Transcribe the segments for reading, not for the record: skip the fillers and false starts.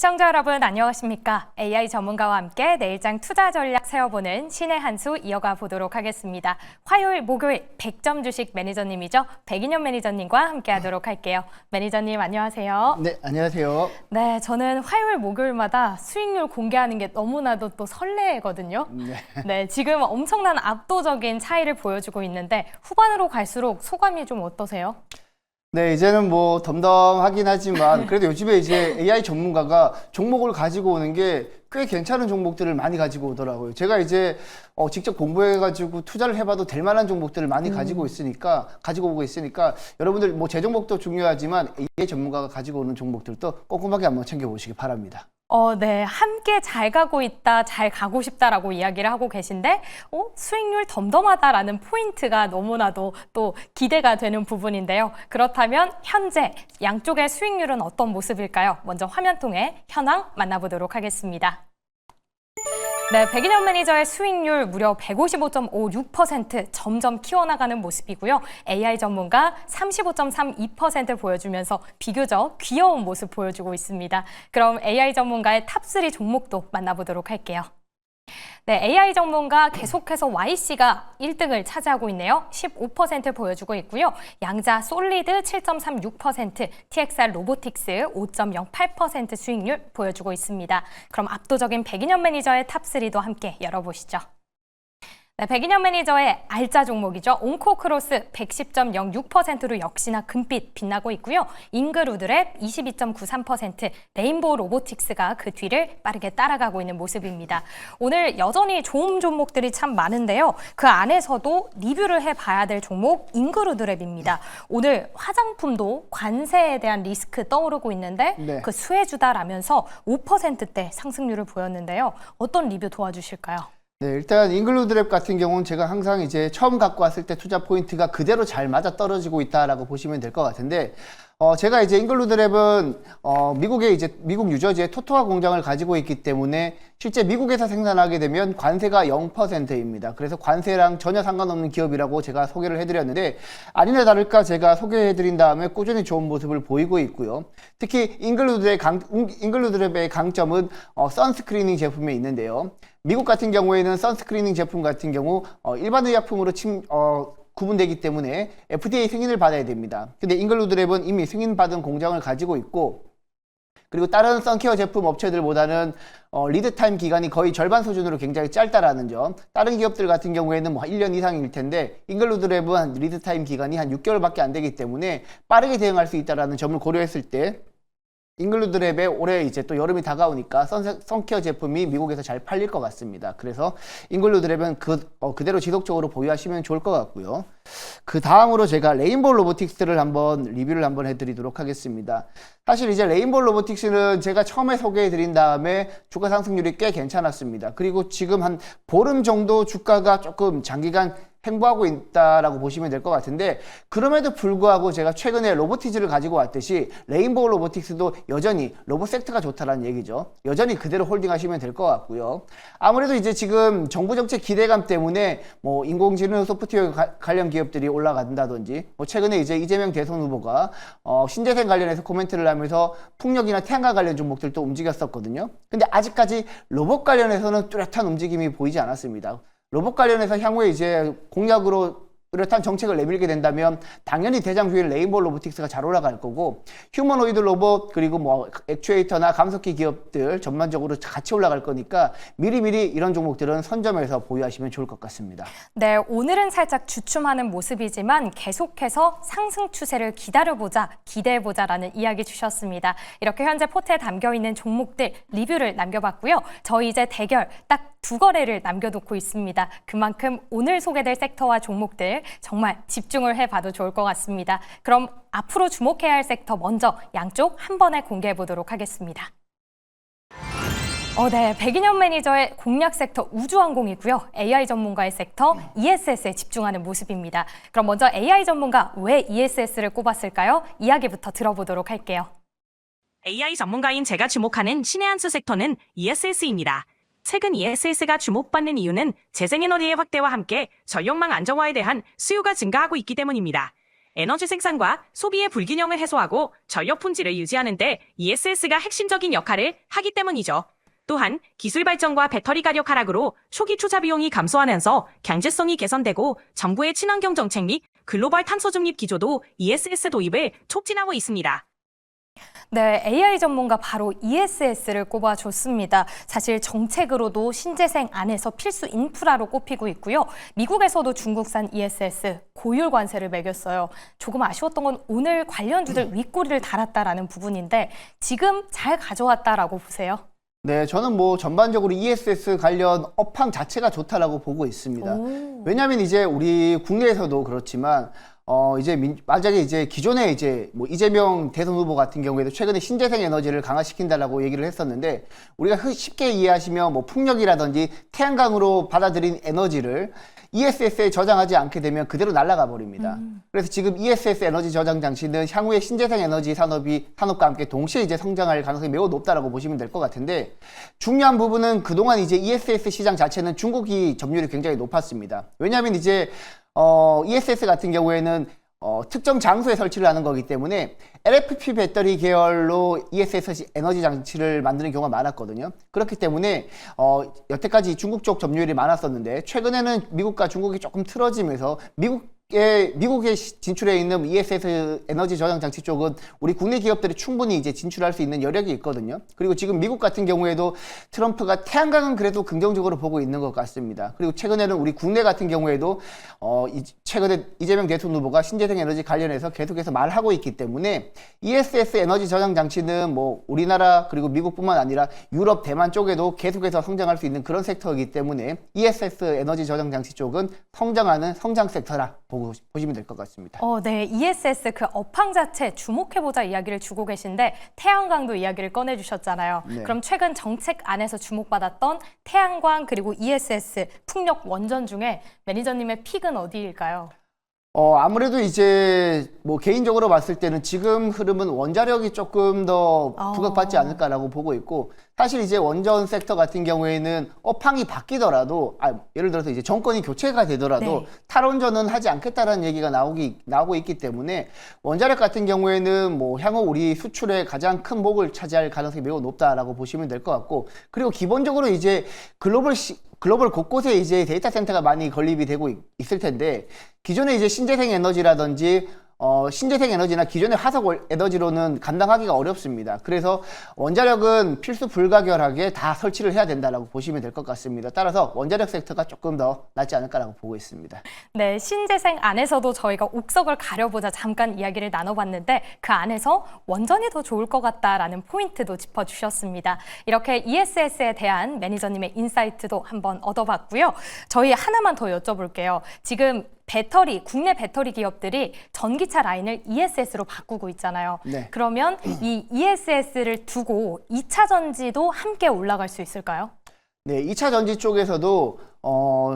시청자 여러분 안녕하십니까? AI 전문가와 함께 내일장 투자 전략 세워보는 신의 한 수 이어가 보도록 하겠습니다. 화요일, 목요일 100점 주식 매니저님이죠. 백인현 매니저님과 함께 하도록 할게요. 매니저님 안녕하세요. 네, 안녕하세요. 네, 저는 화요일, 목요일마다 수익률 공개하는 게 너무나도 또 설레거든요. 네, 지금 엄청난 압도적인 차이를 보여주고 있는데 후반으로 갈수록 소감이 좀 어떠세요? 네, 이제는 뭐 덤덤하긴 하지만 그래도 요즘에 이제 AI 전문가가 종목을 가지고 오는 게 꽤 괜찮은 종목들을 많이 가지고 오더라고요. 제가 이제 직접 공부해가지고 투자를 해봐도 될 만한 종목들을 많이 가지고 오고 있으니까 여러분들 뭐 제 종목도 중요하지만 AI 전문가가 가지고 오는 종목들도 꼼꼼하게 한번 챙겨보시기 바랍니다. 네. 함께 잘 가고 있다, 잘 가고 싶다라고 이야기를 하고 계신데, 수익률 덤덤하다라는 포인트가 너무나도 또 기대가 되는 부분인데요. 그렇다면 현재 양쪽의 수익률은 어떤 모습일까요? 먼저 화면 통해 현황 만나보도록 하겠습니다. 네, 백인현 매니저의 수익률 무려 155.56% 점점 키워나가는 모습이고요. AI 전문가 35.32% 보여주면서 비교적 귀여운 모습 보여주고 있습니다. 그럼 AI 전문가의 탑3 종목도 만나보도록 할게요. 네, AI 전문가 계속해서 YC가 1등을 차지하고 있네요. 15% 보여주고 있고요. 양자 솔리드 7.36%, TXR 로보틱스 5.08% 수익률 보여주고 있습니다. 그럼 압도적인 백인현 매니저의 탑3도 함께 열어보시죠. 네, 백인현 매니저의 알짜 종목이죠. 온코크로스 110.06%로 역시나 금빛 빛나고 있고요. 잉그루드랩 22.93%, 레인보우 로보틱스가 그 뒤를 빠르게 따라가고 있는 모습입니다. 오늘 여전히 좋은 종목들이 참 많은데요. 그 안에서도 리뷰를 해봐야 될 종목 잉그루드랩입니다. 오늘 화장품도 관세에 대한 리스크 떠오르고 있는데 네. 그 수혜주다라면서 5%대 상승률을 보였는데요. 어떤 리뷰 도와주실까요? 네, 일단 잉글루드랩 같은 경우는 제가 항상 이제 처음 갖고 왔을 때 투자 포인트가 그대로 잘 맞아 떨어지고 있다라고 보시면 될 것 같은데, 제가 이제 잉글루드랩은 미국 뉴저지에 토토화 공장을 가지고 있기 때문에 실제 미국에서 생산하게 되면 관세가 0%입니다. 그래서 관세랑 전혀 상관없는 기업이라고 제가 소개를 해드렸는데, 아니나 다를까 제가 소개해드린 다음에 꾸준히 좋은 모습을 보이고 있고요. 특히 잉글루드랩의 강점은 선스크리닝 제품에 있는데요. 미국 같은 경우에는 선스크리닝 제품 같은 경우 일반 의약품으로 구분되기 때문에 FDA 승인을 받아야 됩니다. 근데 잉글루드랩은 이미 승인받은 공장을 가지고 있고, 그리고 다른 선케어 제품 업체들보다는 리드타임 기간이 거의 절반 수준으로 굉장히 짧다라는 점. 다른 기업들 같은 경우에는 뭐 1년 이상일 텐데 잉글루드랩은 리드타임 기간이 한 6개월밖에 안 되기 때문에 빠르게 대응할 수 있다라는 점을 고려했을 때 잉글루드랩에 올해 이제 또 여름이 다가오니까 선케어 제품이 미국에서 잘 팔릴 것 같습니다. 그래서 잉글루드랩은 그대로 지속적으로 보유하시면 좋을 것 같고요. 그 다음으로 제가 레인보우 로보틱스를 리뷰를 한번 해드리도록 하겠습니다. 사실 이제 레인보우 로보틱스는 제가 처음에 소개해드린 다음에 주가 상승률이 꽤 괜찮았습니다. 그리고 지금 한 보름 정도 주가가 조금 장기간 횡보하고 있다라고 보시면 될 것 같은데, 그럼에도 불구하고 제가 최근에 로보티즈를 가지고 왔듯이 레인보우 로보틱스도 여전히 로봇 섹터가 좋다라는 얘기죠. 여전히 그대로 홀딩하시면 될 것 같고요. 아무래도 이제 지금 정부 정책 기대감 때문에 뭐 인공지능 소프트웨어 관련 기업들이 올라간다든지, 뭐 최근에 이제 이재명 대선 후보가 신재생 관련해서 코멘트를 하면서 풍력이나 태양광 관련 종목들도 움직였었거든요. 근데 아직까지 로봇 관련해서는 뚜렷한 움직임이 보이지 않았습니다. 로봇 관련해서 향후에 이제 공약으로 뚜렷한 정책을 내밀게 된다면 당연히 대장주인 레인보우 로보틱스가 잘 올라갈 거고, 휴머노이드 로봇 그리고 뭐 액추에이터나 감속기 기업들 전반적으로 같이 올라갈 거니까 미리미리 이런 종목들은 선점해서 보유하시면 좋을 것 같습니다. 네, 오늘은 살짝 주춤하는 모습이지만 계속해서 상승 추세를 기대해보자라는 이야기 주셨습니다. 이렇게 현재 포트에 담겨있는 종목들 리뷰를 남겨봤고요. 저희 이제 대결 딱 2거래를 남겨놓고 있습니다. 그만큼 오늘 소개될 섹터와 종목들 정말 집중을 해봐도 좋을 것 같습니다. 그럼 앞으로 주목해야 할 섹터 먼저 양쪽 한 번에 공개해 보도록 하겠습니다. 네, 백인현 매니저의 공략 섹터 우주항공이고요. AI 전문가의 섹터 ESS에 집중하는 모습입니다. 그럼 먼저 AI 전문가 왜 ESS를 꼽았을까요? 이야기부터 들어보도록 할게요. AI 전문가인 제가 주목하는 신의 한 수 섹터는 ESS입니다. 최근 ESS가 주목받는 이유는 재생에너지의 확대와 함께 전력망 안정화에 대한 수요가 증가하고 있기 때문입니다. 에너지 생산과 소비의 불균형을 해소하고 전력 품질을 유지하는 데 ESS가 핵심적인 역할을 하기 때문이죠. 또한 기술 발전과 배터리 가격 하락으로 초기 투자 비용이 감소하면서 경제성이 개선되고 정부의 친환경 정책 및 글로벌 탄소 중립 기조도 ESS 도입을 촉진하고 있습니다. 네, AI 전문가 바로 ESS를 꼽아줬습니다. 사실 정책으로도 신재생 안에서 필수 인프라로 꼽히고 있고요. 미국에서도 중국산 ESS 고율 관세를 매겼어요. 조금 아쉬웠던 건 오늘 관련주들 윗꼬리를 달았다라는 부분인데 지금 잘 가져왔다라고 보세요. 네, 저는 뭐 전반적으로 ESS 관련 업황 자체가 좋다라고 보고 있습니다. 왜냐하면 이제 우리 국내에서도 그렇지만 만약에 이제 기존에 이제 뭐 이재명 대선 후보 같은 경우에도 최근에 신재생 에너지를 강화시킨다라고 얘기를 했었는데 우리가 쉽게 이해하시면 뭐 풍력이라든지 태양광으로 받아들인 에너지를 ESS에 저장하지 않게 되면 그대로 날아가 버립니다. 그래서 지금 ESS 에너지 저장 장치는 향후에 신재생 에너지 산업과 함께 동시에 이제 성장할 가능성이 매우 높다라고 보시면 될 것 같은데 중요한 부분은 그동안 이제 ESS 시장 자체는 중국이 점유율이 굉장히 높았습니다. 왜냐하면 이제 ESS 같은 경우에는 특정 장소에 설치를 하는 거기 때문에 LFP 배터리 계열로 ESS 에너지 장치를 만드는 경우가 많았거든요. 그렇기 때문에 여태까지 중국 쪽 점유율이 많았었는데 최근에는 미국과 중국이 조금 틀어지면서 미국에 진출해 있는 ESS 에너지 저장 장치 쪽은 우리 국내 기업들이 충분히 이제 진출할 수 있는 여력이 있거든요. 그리고 지금 미국 같은 경우에도 트럼프가 태양광은 그래도 긍정적으로 보고 있는 것 같습니다. 그리고 최근에는 우리 국내 같은 경우에도 최근에 이재명 대통령 후보가 신재생 에너지 관련해서 계속해서 말하고 있기 때문에 ESS 에너지 저장 장치는 뭐 우리나라 그리고 미국뿐만 아니라 유럽, 대만 쪽에도 계속해서 성장할 수 있는 그런 섹터이기 때문에 ESS 에너지 저장 장치 쪽은 성장하는 성장 섹터라 보시면 될 것 같습니다. 네, ESS 그 업황 자체 주목해보자 이야기를 주고 계신데 태양광도 이야기를 꺼내주셨잖아요. 네. 그럼 최근 정책 안에서 주목받았던 태양광 그리고 ESS 풍력 원전 중에 매니저님의 픽은 어디일까요? 아무래도 이제 뭐 개인적으로 봤을 때는 지금 흐름은 원자력이 조금 더 부각받지 않을까라고 보고 있고 사실 이제 원전 섹터 같은 경우에는 업황이 바뀌더라도 예를 들어서 이제 정권이 교체가 되더라도 네. 탈원전은 하지 않겠다라는 얘기가 나오고 있기 때문에 원자력 같은 경우에는 뭐 향후 우리 수출의 가장 큰 목을 차지할 가능성이 매우 높다라고 보시면 될 것 같고 그리고 기본적으로 이제 글로벌 곳곳에 이제 데이터 센터가 많이 건립이 되고 있을 텐데 기존에 이제 신재생 에너지라든지 신재생 에너지나 기존의 화석 에너지로는 감당하기가 어렵습니다. 그래서 원자력은 필수 불가결하게 다 설치를 해야 된다라고 보시면 될 것 같습니다. 따라서 원자력 섹터가 조금 더 낫지 않을까라고 보고 있습니다. 네, 신재생 안에서도 저희가 옥석을 가려보자 잠깐 이야기를 나눠봤는데 그 안에서 원전이 더 좋을 것 같다라는 포인트도 짚어주셨습니다. 이렇게 ESS에 대한 매니저님의 인사이트도 한번 얻어봤고요. 저희 하나만 더 여쭤볼게요. 지금 국내 배터리 기업들이 전기차 라인을 ESS로 바꾸고 있잖아요. 네. 그러면 이 ESS를 두고 2차 전지도 함께 올라갈 수 있을까요? 네, 2차 전지 쪽에서도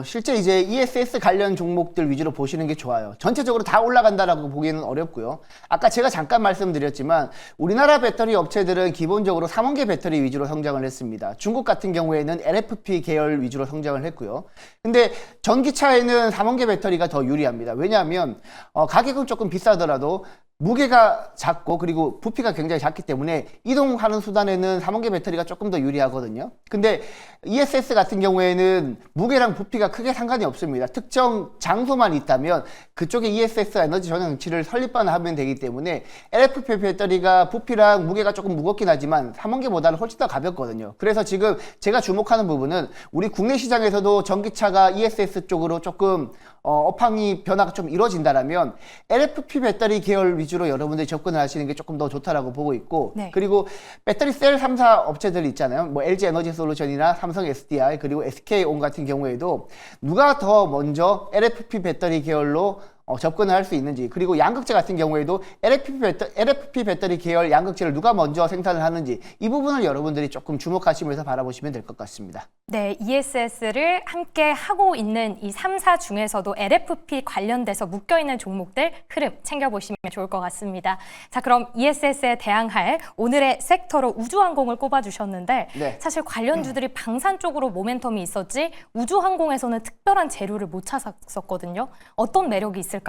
실제 이제 ESS 관련 종목들 위주로 보시는 게 좋아요. 전체적으로 다 올라간다라고 보기에는 어렵고요. 아까 제가 잠깐 말씀드렸지만 우리나라 배터리 업체들은 기본적으로 3원계 배터리 위주로 성장을 했습니다. 중국 같은 경우에는 LFP 계열 위주로 성장을 했고요. 근데 전기차에는 3원계 배터리가 더 유리합니다. 왜냐하면 가격은 조금 비싸더라도 무게가 작고 그리고 부피가 굉장히 작기 때문에 이동하는 수단에는 3원계 배터리가 조금 더 유리하거든요. 근데 ESS 같은 경우에는 무게랑 부피가 크게 상관이 없습니다. 특정 장소만 있다면 그쪽에 ESS 에너지 저장 장치를 설립만 하면 되기 때문에 LFP 배터리가 부피랑 무게가 조금 무겁긴 하지만 3원계보다는 훨씬 더 가볍거든요. 그래서 지금 제가 주목하는 부분은 우리 국내 시장에서도 전기차가 ESS 쪽으로 조금 업황이 변화가 좀 이루어진다라면 LFP 배터리 계열 위주로 여러분들이 접근을 하시는 게 조금 더 좋다라고 보고 있고 네. 그리고 배터리 셀 3사 업체들 있잖아요. 뭐 LG 에너지 솔루션이나 삼성 SDI 그리고 SK온 같은 경우에도 누가 더 먼저 LFP 배터리 계열로 접근을 할 수 있는지 그리고 양극재 같은 경우에도 LFP 배터리 계열 양극재를 누가 먼저 생산을 하는지 이 부분을 여러분들이 조금 주목하시면서 바라보시면 될 것 같습니다. 네, ESS를 함께 하고 있는 이 3사 중에서도 LFP 관련돼서 묶여있는 종목들 흐름 챙겨보시면 좋을 것 같습니다. 자, 그럼 ESS에 대항할 오늘의 섹터로 우주항공을 꼽아주셨는데 네. 사실 관련주들이 방산 쪽으로 모멘텀이 있었지 우주항공에서는 특별한 재료를 못 찾았었거든요. 어떤 매력이 있을까요?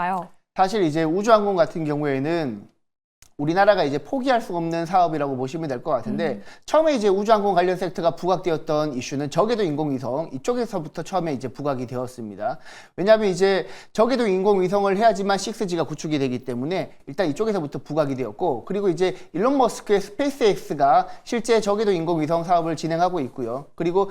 사실 이제 우주항공 같은 경우에는 우리나라가 이제 포기할 수 없는 사업이라고 보시면 될 것 같은데 처음에 이제 우주항공 관련 섹터가 부각되었던 이슈는 저궤도 인공위성 이쪽에서부터 처음에 이제 부각이 되었습니다. 왜냐하면 이제 저궤도 인공위성을 해야지만 6G가 구축이 되기 때문에 일단 이쪽에서부터 부각이 되었고, 그리고 이제 일론 머스크의 스페이스X가 실제 저궤도 인공위성 사업을 진행하고 있고요. 그리고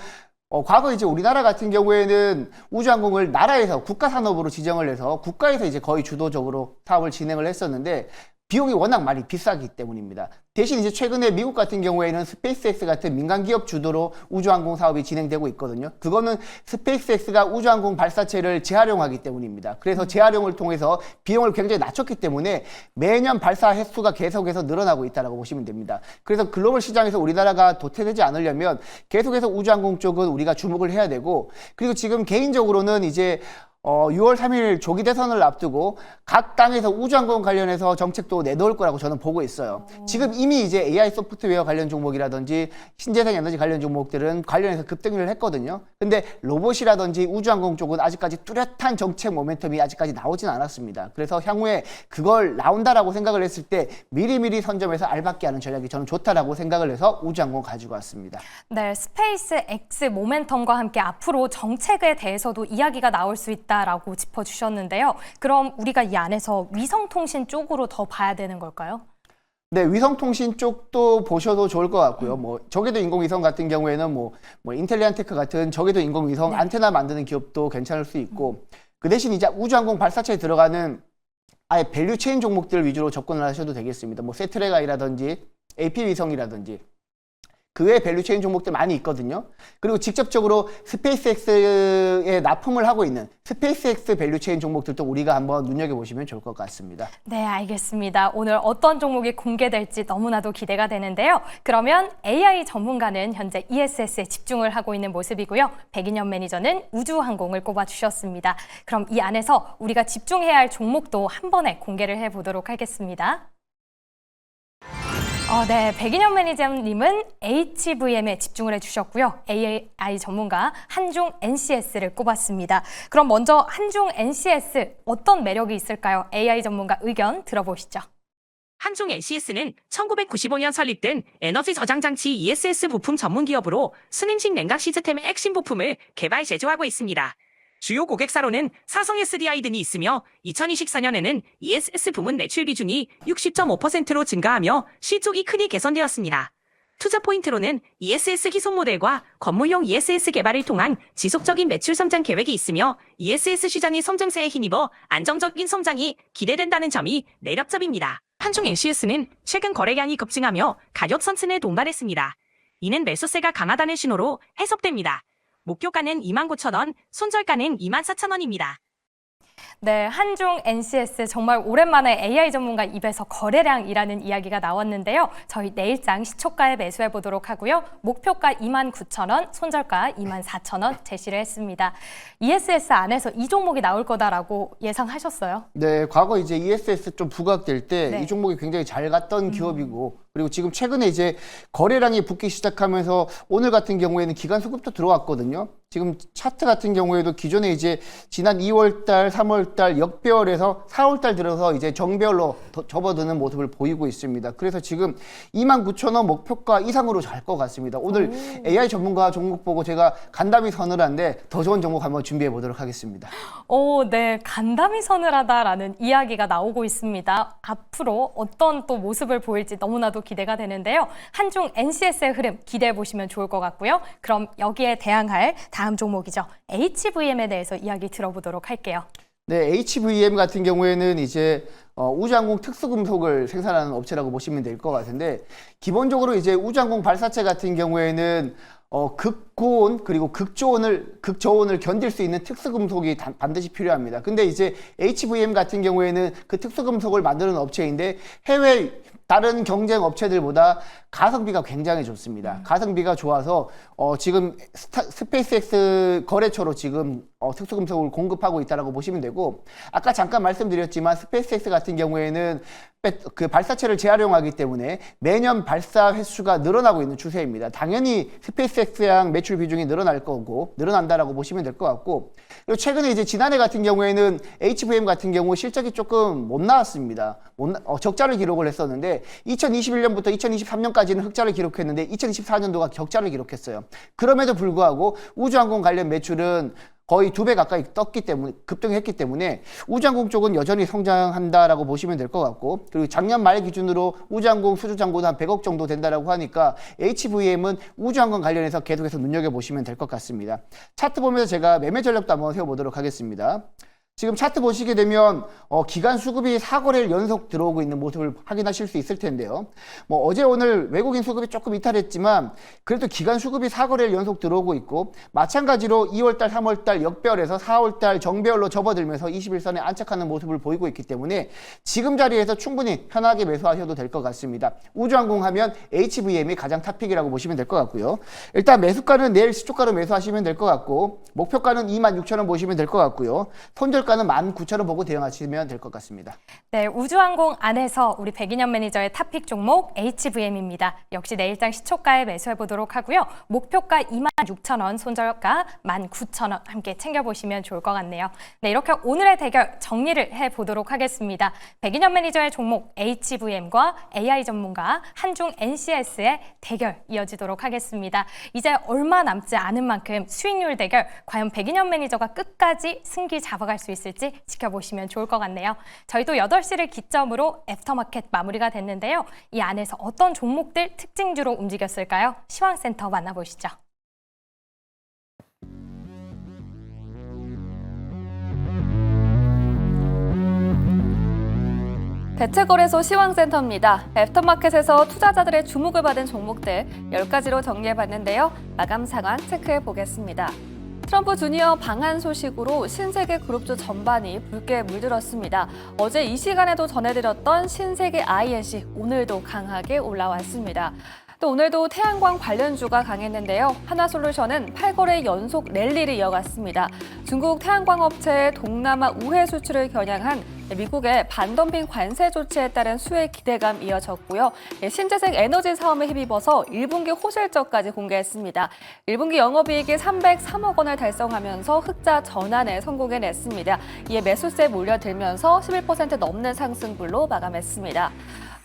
과거 이제 우리나라 같은 경우에는 우주항공을 나라에서 국가 산업으로 지정을 해서 국가에서 이제 거의 주도적으로 사업을 진행을 했었는데 비용이 워낙 많이 비싸기 때문입니다. 대신 이제 최근에 미국 같은 경우에는 스페이스X 같은 민간 기업 주도로 우주항공 사업이 진행되고 있거든요. 그거는 스페이스X가 우주항공 발사체를 재활용하기 때문입니다. 그래서 재활용을 통해서 비용을 굉장히 낮췄기 때문에 매년 발사 횟수가 계속해서 늘어나고 있다고 보시면 됩니다. 그래서 글로벌 시장에서 우리나라가 도태되지 않으려면 계속해서 우주항공 쪽은 우리가 주목을 해야 되고, 그리고 지금 개인적으로는 이제 6월 3일 조기 대선을 앞두고 각 당에서 우주항공 관련해서 정책도 내놓을 거라고 저는 보고 있어요. 지금 이미 이제 AI 소프트웨어 관련 종목이라든지 신재생 에너지 관련 종목들은 관련해서 급등을 했거든요. 근데 로봇이라든지 우주항공 쪽은 아직까지 뚜렷한 정책 모멘텀이 아직까지 나오진 않았습니다. 그래서 향후에 그걸 나온다라고 생각을 했을 때 미리미리 선점해서 알박기 하는 전략이 저는 좋다라고 생각을 해서 우주항공 가지고 왔습니다. 네, 스페이스 X 모멘텀과 함께 앞으로 정책에 대해서도 이야기가 나올 수 있다라고 짚어주셨는데요. 그럼 우리가 이 안에서 위성통신 쪽으로 더 봐야 되는 걸까요? 네, 위성통신 쪽도 보셔도 좋을 것 같고요. 뭐 저궤도 인공위성 같은 경우에는 뭐 인텔리안테크 같은 저궤도 인공위성 안테나 만드는 기업도 괜찮을 수 있고, 그 대신 이제 우주항공 발사체에 들어가는 아예 밸류체인 종목들 위주로 접근을 하셔도 되겠습니다. 뭐 세트레가이라든지 AP위성이라든지 그 외에 밸류체인 종목들 많이 있거든요. 그리고 직접적으로 스페이스X에 납품을 하고 있는 스페이스X 밸류체인 종목들도 우리가 한번 눈여겨보시면 좋을 것 같습니다. 네, 알겠습니다. 오늘 어떤 종목이 공개될지 너무나도 기대가 되는데요. 그러면 AI 전문가는 현재 ESS에 집중을 하고 있는 모습이고요. 백인현 매니저는 우주항공을 꼽아주셨습니다. 그럼 이 안에서 우리가 집중해야 할 종목도 한 번에 공개를 해보도록 하겠습니다. 네, 백인현 매니저님은 HVM에 집중을 해주셨고요. AI 전문가 한중 NCS를 꼽았습니다. 그럼 먼저 한중 NCS 어떤 매력이 있을까요? AI 전문가 의견 들어보시죠. 한중 NCS는 1995년 설립된 에너지 저장 장치 ESS 부품 전문 기업으로 순행식 냉각 시스템의 핵심 부품을 개발 제조하고 있습니다. 주요 고객사로는 삼성 SDI 등이 있으며 2024년에는 ESS 부문 매출 비중이 60.5%로 증가하며 실적이 크게 개선되었습니다. 투자 포인트로는 ESS 기존 모델과 건물용 ESS 개발을 통한 지속적인 매출 성장 계획이 있으며 ESS 시장의 성장세에 힘입어 안정적인 성장이 기대된다는 점이 매력점입니다. 한중 NCS는 최근 거래량이 급증하며 가격 선순에 동반했습니다. 이는 매수세가 강하다는 신호로 해석됩니다. 목표가는 29,000원, 손절가는 24,000원입니다. 네, 한중 NCS 정말 오랜만에 AI 전문가 입에서 거래량이라는 이야기가 나왔는데요. 저희 내일장 시초가에 매수해 보도록 하고요. 목표가 29,000원, 손절가 24,000원 제시를 했습니다. ESS 안에서 이 종목이 나올 거다라고 예상하셨어요? 네, 과거 이제 ESS 좀 부각될 때 네. 이 종목이 굉장히 잘 갔던 기업이고, 그리고 지금 최근에 이제 거래량이 붙기 시작하면서 오늘 같은 경우에는 기간 수급도 들어왔거든요. 지금 차트 같은 경우에도 기존에 이제 지난 2월달, 3월달 역배열에서 4월달 들어서 이제 정배열로 접어드는 모습을 보이고 있습니다. 그래서 지금 29,000원 목표가 이상으로 잘 것 같습니다. 오늘 AI 전문가 종목 보고 제가 간담이 서늘한데 더 좋은 종목 한번 준비해 보도록 하겠습니다. 네, 간담이 서늘하다라는 이야기가 나오고 있습니다. 앞으로 어떤 또 모습을 보일지 너무나도 기대가 되는데요. 한중 NCS의 흐름 기대해 보시면 좋을 것 같고요. 그럼 여기에 대항할 다음 종목이죠. HVM에 대해서 이야기 들어보도록 할게요. 네, HVM 같은 경우에는 이제 우주항공 특수금속을 생산하는 업체라고 보시면 될 것 같은데, 기본적으로 이제 우주항공 발사체 같은 경우에는 극고온 그리고 극저온을 견딜 수 있는 특수금속이 반드시 필요합니다. 근데 이제 HVM 같은 경우에는 그 특수금속을 만드는 업체인데 해외 다른 경쟁 업체들보다 가성비가 굉장히 좋습니다. 가성비가 좋아서 지금 스페이스X 거래처로 지금 특수금속을 공급하고 있다라고 보시면 되고, 아까 잠깐 말씀드렸지만 스페이스X 같은 경우에는 그 발사체를 재활용하기 때문에 매년 발사 횟수가 늘어나고 있는 추세입니다. 당연히 스페이스X양 매출 비중이 늘어날 거고 늘어난다라고 보시면 될 것 같고, 그리고 최근에 이제 지난해 같은 경우에는 HVM 같은 경우 실적이 조금 못 나왔습니다. 적자를 기록을 했었는데 2021년부터 2023년까지는 흑자를 기록했는데 2024년도가 적자를 기록했어요. 그럼에도 불구하고 우주항공 관련 매출은 거의 2배 가까이 급등했기 때문에 우주항공 쪽은 여전히 성장한다라고 보시면 될 것 같고, 그리고 작년 말 기준으로 우주항공 수주잔고도 한 100억 정도 된다라고 하니까 HVM은 우주항공 관련해서 계속해서 눈여겨보시면 될 것 같습니다. 차트 보면서 제가 매매 전략도 한번 세워보도록 하겠습니다. 지금 차트 보시게 되면 기간 수급이 4거래일 연속 들어오고 있는 모습을 확인하실 수 있을 텐데요. 어제 오늘 외국인 수급이 조금 이탈했지만 그래도 기간 수급이 4거래일 연속 들어오고 있고, 마찬가지로 2월달, 3월달 역배열에서 4월달 정배열로 접어들면서 21선에 안착하는 모습을 보이고 있기 때문에 지금 자리에서 충분히 편하게 매수하셔도 될 것 같습니다. 우주항공 하면 HVM이 가장 탑픽이라고 보시면 될 것 같고요. 일단 매수가는 내일 시초가로 매수하시면 될 것 같고, 목표가는 26,000원 보시면 될 것 같고요. 손절가는 19,000원 보고 대응하시면 될 것 같습니다. 네, 우주항공 안에서 우리 백인현 매니저의 탑픽 종목 HVM입니다. 역시 내일장 시초가에 매수해 보도록 하고요. 목표가 26,000원, 손절가 19,000원 함께 챙겨보시면 좋을 것 같네요. 네, 이렇게 오늘의 대결 정리를 해보도록 하겠습니다. 백인현 매니저의 종목 HVM과 AI 전문가 한중 NCS의 대결 이어지도록 하겠습니다. 이제 얼마 남지 않은 만큼 수익률 대결, 과연 백인현 매니저가 끝까지 승기 잡아갈 수 있을지 지켜보시면 좋을 것 같네요. 저희도 8시를 기점으로 애프터마켓 마무리가 됐는데요. 이 안에서 어떤 종목들 특징주로 움직였을까요? 시황센터 만나보시죠. 대체거래소 시황센터입니다. 애프터마켓에서 투자자들의 주목을 받은 종목들 10가지로 정리해봤는데요. 마감 상황 체크해보겠습니다. 트럼프 주니어 방한 소식으로 신세계 그룹주 전반이 붉게 물들었습니다. 어제 이 시간에도 전해드렸던 신세계 INC 오늘도 강하게 올라왔습니다. 또 오늘도 태양광 관련주가 강했는데요. 하나솔루션은 8거래 연속 랠리를 이어갔습니다. 중국 태양광 업체의 동남아 우회 수출을 겨냥한 미국의 반덤핑 관세 조치에 따른 수혜 기대감 이어졌고요. 신재생 에너지 사업에 힘입어서 1분기 호실적까지 공개했습니다. 1분기 영업이익이 303억 원을 달성하면서 흑자 전환에 성공해냈습니다. 이에 매수세 몰려들면서 11% 넘는 상승분로 마감했습니다.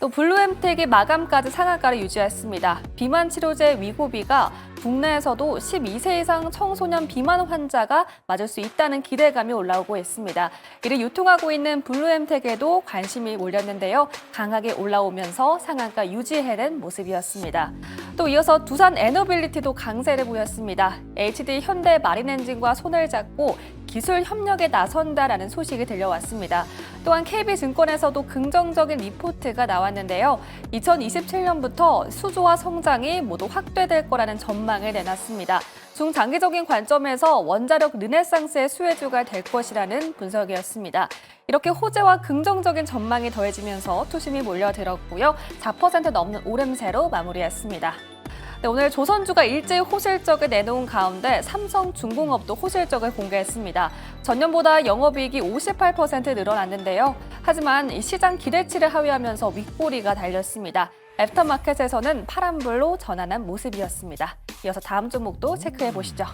또 블루엠텍이 마감까지 상한가를 유지했습니다. 비만 치료제 위고비가 국내에서도 12세 이상 청소년 비만 환자가 맞을 수 있다는 기대감이 올라오고 있습니다. 이를 유통하고 있는 블루엠텍에도 관심이 몰렸는데요. 강하게 올라오면서 상한가 유지해낸 모습이었습니다. 또 이어서 두산 에너빌리티도 강세를 보였습니다. HD 현대 마린엔진과 손을 잡고 기술 협력에 나선다라는 소식이 들려왔습니다. 또한 KB증권에서도 긍정적인 리포트가 나왔는데요. 2027년부터 수조와 성장이 모두 확대될 거라는 전망을 내놨습니다. 중장기적인 관점에서 원자력 르네상스의 수혜주가 될 것이라는 분석이었습니다. 이렇게 호재와 긍정적인 전망이 더해지면서 투심이 몰려들었고요. 4% 넘는 오름세로 마무리했습니다. 네, 오늘 조선주가 일제히 호실적을 내놓은 가운데 삼성중공업도 호실적을 공개했습니다. 전년보다 영업이익이 58% 늘어났는데요. 하지만 이 시장 기대치를 하회하면서 윗꼬리가 달렸습니다. 애프터마켓에서는 파란불로 전환한 모습이었습니다. 이어서 다음 종목도 체크해보시죠.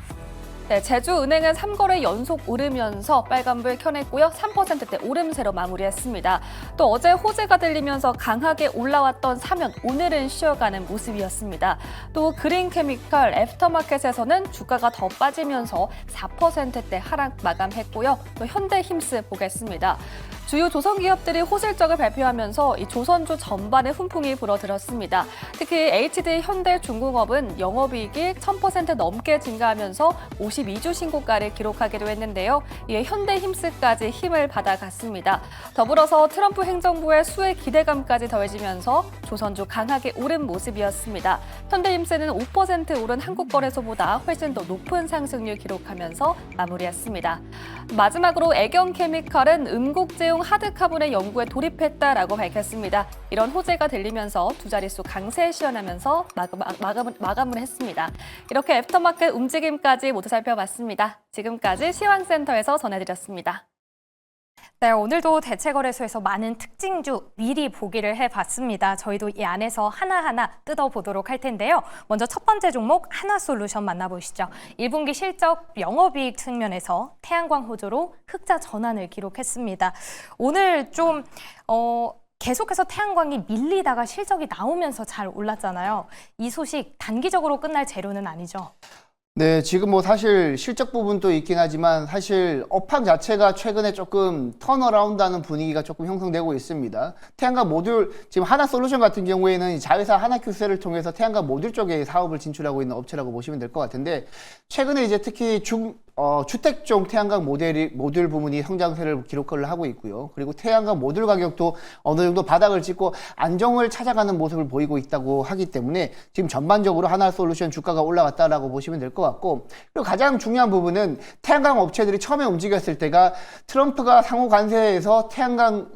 네, 제주은행은 3거래 연속 오르면서 빨간불 켜냈고요. 3%대 오름세로 마무리했습니다. 또 어제 호재가 들리면서 강하게 올라왔던 사면 오늘은 쉬어가는 모습이었습니다. 또 그린케미컬 애프터마켓에서는 주가가 더 빠지면서 4%대 하락 마감했고요. 또 현대힘스 보겠습니다. 주요 조선기업들이 호실적을 발표하면서 이 조선주 전반에 훈풍이 불어들었습니다. 특히 HD 현대중공업은 영업이익이 1000% 넘게 증가하면서 52주 신고가를 기록하기도 했는데요. 이에 현대힘스까지 힘을 받아갔습니다. 더불어서 트럼프 행정부의 수혜 기대감까지 더해지면서 조선주 강하게 오른 모습이었습니다. 현대힘스는 5% 오른 한국거래소보다 훨씬 더 높은 상승률 기록하면서 마무리했습니다. 마지막으로 애경케미칼은 음곡제용 리튬이온 하드카본의 연구에 돌입했다라고 밝혔습니다. 이런 호재가 들리면서 두 자릿수 강세에 시연하면서 마감을 했습니다. 이렇게 애프터마켓 움직임까지 모두 살펴봤습니다. 지금까지 시황센터에서 전해드렸습니다. 네, 오늘도 대체거래소에서 많은 특징주 미리 보기를 해봤습니다. 저희도 이 안에서 하나하나 뜯어보도록 할 텐데요. 먼저 첫 번째 종목 하나솔루션 만나보시죠. 1분기 실적 영업이익 측면에서 태양광 호조로 흑자 전환을 기록했습니다. 오늘 좀 계속해서 태양광이 밀리다가 실적이 나오면서 잘 올랐잖아요. 이 소식 단기적으로 끝날 재료는 아니죠. 네, 지금 뭐 사실 실적 부분도 있긴 하지만 사실 업황 자체가 최근에 조금 턴어라운드하는 분위기가 조금 형성되고 있습니다. 태양광 모듈, 지금 하나솔루션 같은 경우에는 자회사 하나큐세를 통해서 태양광 모듈 쪽에 사업을 진출하고 있는 업체라고 보시면 될 것 같은데, 최근에 이제 특히 주택종 태양광 모듈 부문이 성장세를 기록을 하고 있고요. 그리고 태양광 모듈 가격도 어느 정도 바닥을 찍고 안정을 찾아가는 모습을 보이고 있다고 하기 때문에 지금 전반적으로 하나솔루션 주가가 올라갔다라고 보시면 될 것 같고, 그리고 가장 중요한 부분은 태양광 업체들이 처음에 움직였을 때가 트럼프가 상호 관세에서 태양광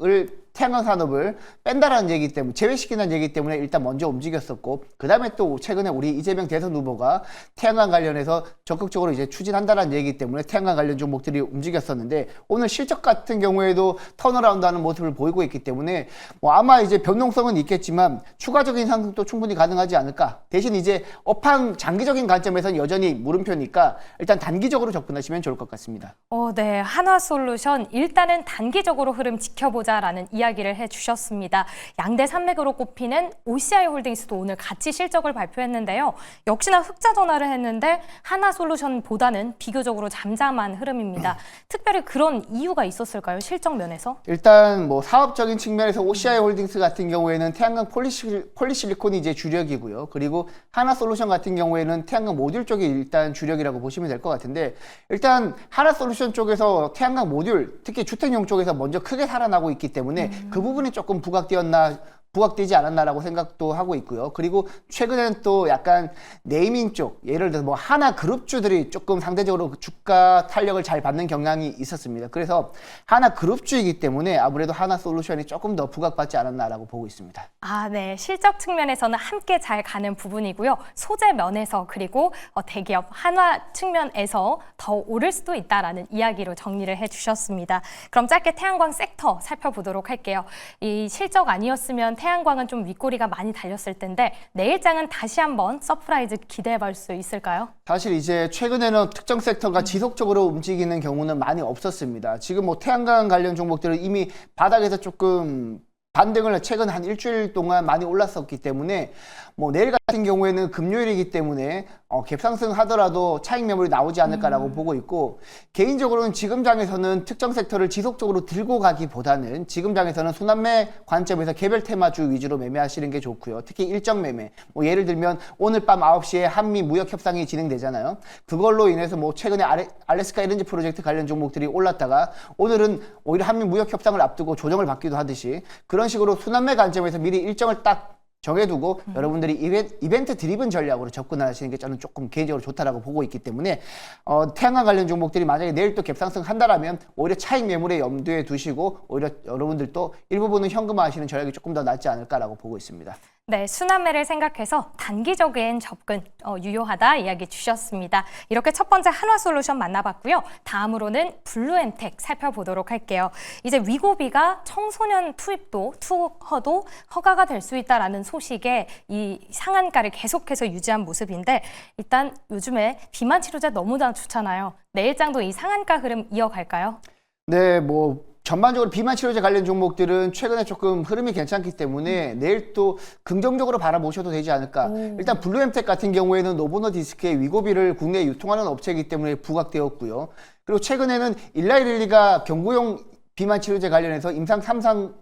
산업을 뺀다라는 얘기 때문에, 제외시킨다는 얘기 때문에 일단 먼저 움직였었고, 그 다음에 또 최근에 우리 이재명 대선 후보가 태양광 관련해서 적극적으로 이제 추진한다라는 얘기 때문에 태양광 관련 종목들이 움직였었는데, 오늘 실적 같은 경우에도 턴어라운드 하는 모습을 보이고 있기 때문에 뭐 아마 이제 변동성은 있겠지만 추가적인 상승도 충분히 가능하지 않을까. 대신 이제 업황 장기적인 관점에서는 여전히 물음표니까 일단 단기적으로 접근하시면 좋을 것 같습니다. 네, 하나솔루션 일단은 단기적으로 흐름 지켜보자라는 이야기를 해주셨습니다. 양대 산맥으로 꼽히는 OCI 홀딩스도 오늘 같이 실적을 발표했는데요. 역시나 흑자 전환을 했는데 하나솔루션보다는 비교적으로 잠잠한 흐름입니다. 특별히 그런 이유가 있었을까요? 실적 면에서? 일단 뭐 사업적인 측면에서 OCI 홀딩스 같은 경우에는 태양광 폴리실리콘이 이제 주력이고요. 그리고 하나솔루션 같은 경우에는 태양광 모듈 쪽이 일단 주력이라고 보시면 될 것 같은데, 일단 하나솔루션 쪽에서 태양광 모듈, 특히 주택용 쪽에서 먼저 크게 살아나고 있기 때문에 그 부분이 조금 부각되지 않았나라고 생각도 하고 있고요. 그리고 최근에는 또 약간 네이밍 쪽, 예를 들어서 뭐 하나 그룹주들이 조금 상대적으로 주가 탄력을 잘 받는 경향이 있었습니다. 그래서 하나 그룹주이기 때문에 아무래도 하나 솔루션이 조금 더 부각받지 않았나라고 보고 있습니다. 네. 실적 측면에서는 함께 잘 가는 부분이고요. 소재 면에서 그리고 대기업 한화 측면에서 더 오를 수도 있다라는 이야기로 정리를 해주셨습니다. 그럼 짧게 태양광 섹터 살펴보도록 할게요. 이 실적 아니었으면 태양광은 좀 윗꼬리가 많이 달렸을 텐데 내일장은 다시 한번 서프라이즈 기대해 볼 수 있을까요? 사실 이제 최근에는 특정 섹터가 지속적으로 움직이는 경우는 많이 없었습니다. 지금 뭐 태양광 관련 종목들은 이미 바닥에서 조금 반등을 최근 한 일주일 동안 많이 올랐었기 때문에 뭐 내일 같은 경우에는 금요일이기 때문에 갭상승 하더라도 차익 매물이 나오지 않을까라고 보고 있고, 개인적으로는 지금 장에서는 특정 섹터를 지속적으로 들고 가기보다는 지금 장에서는 순환매 관점에서 개별 테마주 위주로 매매하시는 게 좋고요. 특히 일정 매매, 뭐 예를 들면 오늘 밤 9시에 한미 무역 협상이 진행되잖아요. 그걸로 인해서 뭐 최근에 알래스카 LNG 프로젝트 관련 종목들이 올랐다가 오늘은 오히려 한미 무역 협상을 앞두고 조정을 받기도 하듯이 그런 식으로 순환매 관점에서 미리 일정을 딱 정해두고 여러분들이 이벤트 드리븐 전략으로 접근하시는 게 저는 조금 개인적으로 좋다라고 보고 있기 때문에 태양광 관련 종목들이 만약에 내일 또 갭상승 한다라면 오히려 차익 매물에 염두에 두시고 오히려 여러분들도 일부분은 현금화하시는 전략이 조금 더 낫지 않을까라고 보고 있습니다. 네, 순환매를 생각해서 단기적인 접근 유효하다 이야기 주셨습니다. 이렇게 첫 번째 한화솔루션 만나봤고요. 다음으로는 블루엠텍 살펴보도록 할게요. 이제 위고비가 청소년 투어도 허가가 될 수 있다라는 소식에 이 상한가를 계속해서 유지한 모습인데, 일단 요즘에 비만 치료제 너무나 좋잖아요. 내일장도 이 상한가 흐름 이어갈까요? 네, 뭐 전반적으로 비만 치료제 관련 종목들은 최근에 조금 흐름이 괜찮기 때문에 내일 또 긍정적으로 바라보셔도 되지 않을까. 일단 블루엠텍 같은 경우에는 노보노디스크의 위고비를 국내에 유통하는 업체이기 때문에 부각되었고요. 그리고 최근에는 일라이릴리가 경구용 비만 치료제 관련해서 임상 3상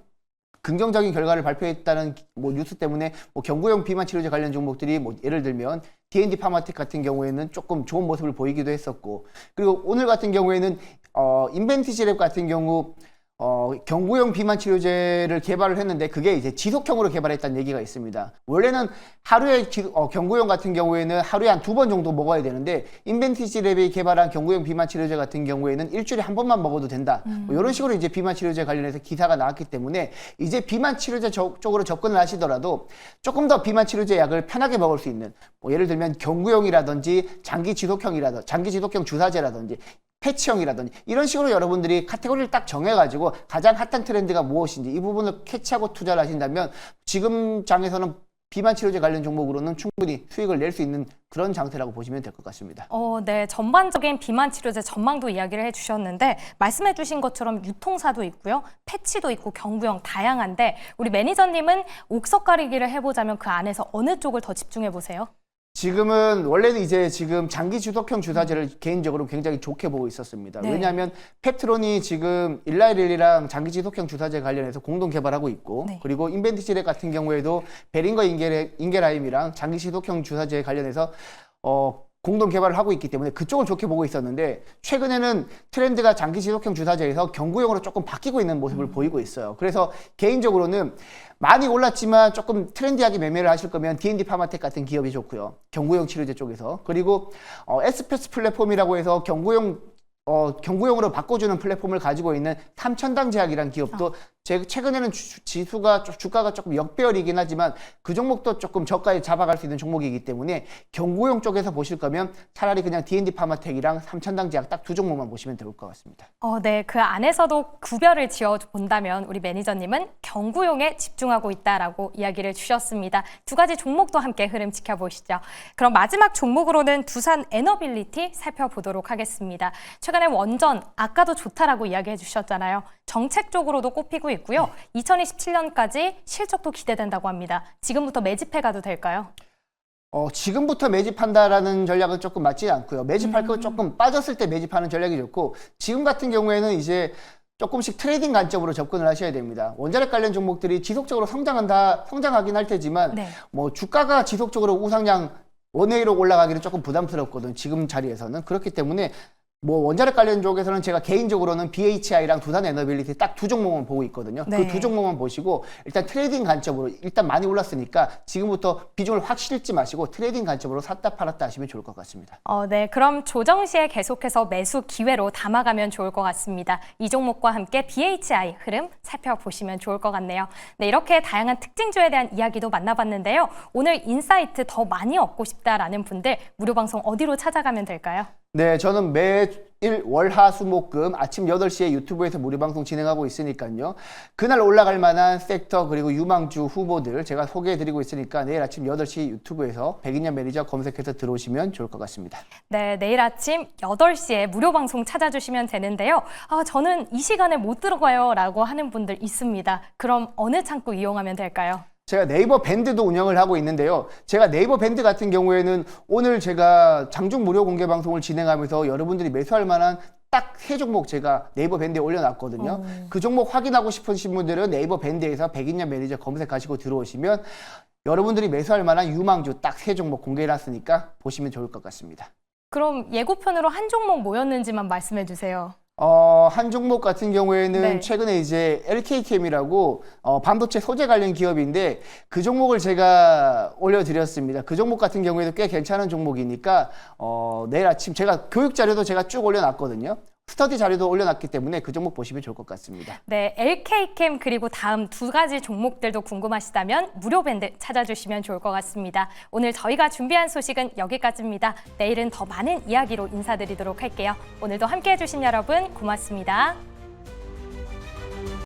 긍정적인 결과를 발표했다는 뭐 뉴스 때문에 뭐 경구용 비만 치료제 관련 종목들이 뭐 예를 들면 D&D 파마텍 같은 경우에는 조금 좋은 모습을 보이기도 했었고, 그리고 오늘 같은 경우에는 인벤티지랩 같은 경우 경구용 비만 치료제를 개발을 했는데 그게 이제 지속형으로 개발했다는 얘기가 있습니다. 원래는 하루에 경구용 같은 경우에는 하루에 한 2번 정도 먹어야 되는데 인벤티지랩이 개발한 경구용 비만 치료제 같은 경우에는 일주일에 한 번만 먹어도 된다. 뭐 이런 식으로 이제 비만 치료제 관련해서 기사가 나왔기 때문에 이제 비만 치료제 쪽으로 접근을 하시더라도 조금 더 비만 치료제 약을 편하게 먹을 수 있는 뭐 예를 들면 경구용이라든지 장기 지속형 주사제라든지 패치형이라든지 이런 식으로 여러분들이 카테고리를 딱 정해가지고 가장 핫한 트렌드가 무엇인지 이 부분을 캐치하고 투자를 하신다면 지금 장에서는 비만 치료제 관련 종목으로는 충분히 수익을 낼 수 있는 그런 장세라고 보시면 될 것 같습니다. 네, 전반적인 비만 치료제 전망도 이야기를 해주셨는데 말씀해주신 것처럼 유통사도 있고요, 패치도 있고 경구형 다양한데 우리 매니저님은 옥석 가리기를 해보자면 그 안에서 어느 쪽을 더 집중해 보세요? 지금은 원래는 이제 지금 장기 지속형 주사제를 개인적으로 굉장히 좋게 보고 있었습니다. 네. 왜냐하면 펩트론이 지금 일라이릴이랑 장기 지속형 주사제 관련해서 공동 개발하고 있고 네. 그리고 인벤티지렉 같은 경우에도 베링거 인게라임이랑 장기 지속형 주사제 관련해서 공동 개발을 하고 있기 때문에 그쪽을 좋게 보고 있었는데 최근에는 트렌드가 장기 지속형 주사제에서 경구용으로 조금 바뀌고 있는 모습을 보이고 있어요. 그래서 개인적으로는 많이 올랐지만 조금 트렌디하게 매매를 하실 거면 D&D 파마텍 같은 기업이 좋고요. 경구용 치료제 쪽에서. 그리고 에스페스 플랫폼이라고 해서 경구용으로 바꿔주는 플랫폼을 가지고 있는 삼천당 제약이라는 기업도 최근에는 주가가 조금 역배열이긴 하지만 그 종목도 조금 저가에 잡아갈 수 있는 종목이기 때문에 경구용 쪽에서 보실 거면 차라리 그냥 D&D 파마텍이랑 삼천당 제약 딱 2종목만 보시면 될 것 같습니다. 네, 그 안에서도 구별을 지어 본다면 우리 매니저님은 경구용에 집중하고 있다라고 이야기를 주셨습니다. 두 가지 종목도 함께 흐름 지켜보시죠. 그럼 마지막 종목으로는 두산 에너빌리티 살펴보도록 하겠습니다. 최근에 원전 아까도 좋다라고 이야기해 주셨잖아요. 정책적으로도 꼽히고 있고요. 2027년까지 실적도 기대된다고 합니다. 지금부터 매집해 가도 될까요? 지금부터 매집한다라는 전략은 조금 맞지 않고요. 매집할 거 조금 빠졌을 때 매집하는 전략이 좋고 지금 같은 경우에는 이제 조금씩 트레이딩 관점으로 접근을 하셔야 됩니다. 원자력 관련 종목들이 지속적으로 성장하긴 할 테지만 네. 뭐 주가가 지속적으로 우상향 원웨이로 올라가기는 조금 부담스럽거든. 지금 자리에서는. 그렇기 때문에 뭐 원자력 관련 쪽에서는 제가 개인적으로는 BHI랑 두산 에너빌리티 딱 2종목만 보고 있거든요. 네. 그 2종목만 보시고 일단 트레이딩 관점으로 일단 많이 올랐으니까 지금부터 비중을 확 실지 마시고 트레이딩 관점으로 샀다 팔았다 하시면 좋을 것 같습니다. 네, 그럼 조정 시에 계속해서 매수 기회로 담아가면 좋을 것 같습니다. 이 종목과 함께 BHI 흐름 살펴보시면 좋을 것 같네요. 네, 이렇게 다양한 특징주에 대한 이야기도 만나봤는데요. 오늘 인사이트 더 많이 얻고 싶다라는 분들 무료 방송 어디로 찾아가면 될까요? 네, 저는 매일 월화수목금 아침 8시에 유튜브에서 무료 방송 진행하고 있으니까요. 그날 올라갈 만한 섹터 그리고 유망주 후보들 제가 소개해드리고 있으니까 내일 아침 8시 유튜브에서 백인년 매니저 검색해서 들어오시면 좋을 것 같습니다. 네, 내일 아침 8시에 무료 방송 찾아주시면 되는데요. 저는 이 시간에 못 들어가요 라고 하는 분들 있습니다. 그럼 어느 창구 이용하면 될까요? 제가 네이버 밴드도 운영을 하고 있는데요. 제가 네이버 밴드 같은 경우에는 오늘 제가 장중 무료 공개 방송을 진행하면서 여러분들이 매수할 만한 딱 3종목 제가 네이버 밴드에 올려놨거든요. 그 종목 확인하고 싶으신 분들은 네이버 밴드에서 백인년 매니저 검색하시고 들어오시면 여러분들이 매수할 만한 유망주 딱 3종목 공개해놨으니까 보시면 좋을 것 같습니다. 그럼 예고편으로 한 종목 뭐였는지만 말씀해 주세요. 한 종목 같은 경우에는 네. 최근에 이제 LK캠이라고 반도체 소재 관련 기업인데 그 종목을 제가 올려드렸습니다. 그 종목 같은 경우에도 꽤 괜찮은 종목이니까 내일 아침 제가 교육 자료도 제가 쭉 올려놨거든요. 스터디 자료도 올려놨기 때문에 그 종목 보시면 좋을 것 같습니다. 네, LK캠 그리고 다음 2가지 종목들도 궁금하시다면 무료 밴드 찾아주시면 좋을 것 같습니다. 오늘 저희가 준비한 소식은 여기까지입니다. 내일은 더 많은 이야기로 인사드리도록 할게요. 오늘도 함께해 주신 여러분 고맙습니다.